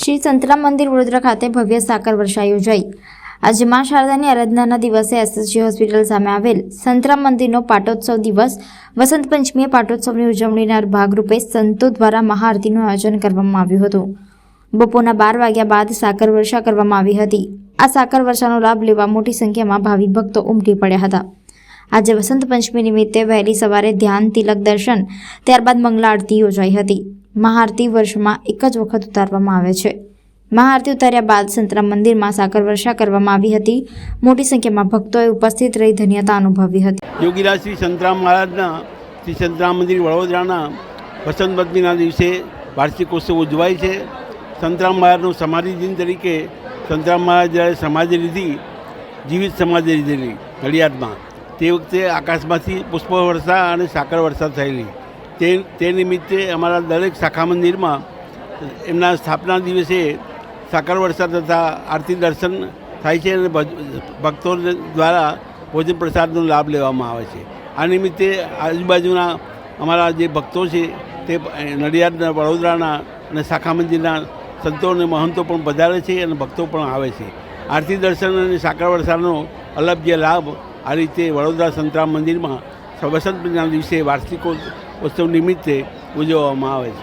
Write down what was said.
શ્રી સંતરામ મંદિર વડોદરા ખાતે ભવ્ય સાકર વર્ષા યોજાઈ। આજે મા શારદાની આરાધનાના દિવસે એસએસજી હોસ્પિટલ સામે આવેલ સંતરામ મંદિરનો પાટોત્સવ દિવસ વસંત પંચમીએ પાટોત્સવની ઉજવણીના ભાગરૂપે સંતો દ્વારા મહાઆરતીનું આયોજન કરવામાં આવ્યું હતું। બપોરના 12 વાગ્યા બાદ સાકર વર્ષા કરવામાં આવી હતી। આ સાકર વર્ષાનો લાભ લેવા મોટી સંખ્યામાં ભાવિક ભક્તો ઉમટી પડ્યા હતા। આજે વસંત પંચમી નિમિત્તે વહેલી સવારે ધ્યાન તિલક દર્શન ત્યારબાદ મંગલા આરતી યોજાઈ હતી। મહાઆરતી વર્ષમાં એક જ વખત ઉતારવામાં આવે છે। મહાઆરતી ઉતાર્યા બાદ સંતરામ મંદિરમાં સાકર વર્ષા કરવામાં આવી હતી। મોટી સંખ્યામાં ભક્તોએ ઉપસ્થિત રહી ધન્યતા અનુભવી હતી। યોગીરાજ શ્રી સંતરામ મહારાજના શ્રી સંતરામ મંદિર વડોદરાના વસંત પંચમીના દિવસે વાર્ષિકોત્સવ ઉજવાય છે। સંતરામ મહારાજનું સમાધિ દિન તરીકે સંતરામ મહારાજ જ્યારે સમાધિ લીધી, જીવિત સમાધિ લીધેલી નડિયાદમાં, તે વખતે આકાશમાંથી પુષ્પ વર્ષા અને સાકર વર્ષા થયેલી। તે નિમિત્તે અમારા દરેક શાખા મંદિરમાં એમના સ્થાપના દિવસે સાકર વર્ષા તથા આરતી દર્શન થાય છે અને ભક્તો દ્વારા ભોજન પ્રસાદનો લાભ લેવામાં આવે છે। આ નિમિત્તે આજુબાજુના અમારા જે ભક્તો છે તે નડિયાદના, વડોદરાના અને શાખા મંદિરના સંતો અને મહંતો પણ પધારે છે અને ભક્તો પણ આવે છે। આરતી દર્શન અને સાકર વર્ષાનો અલભ્ય લાભ આ રીતે વડોદરા સંતરામ મંદિરમાં વસંત પંચમીના દિવસે વાર્ષિકોત્સવ નિમિત્તે ઉજવવામાં આવે છે।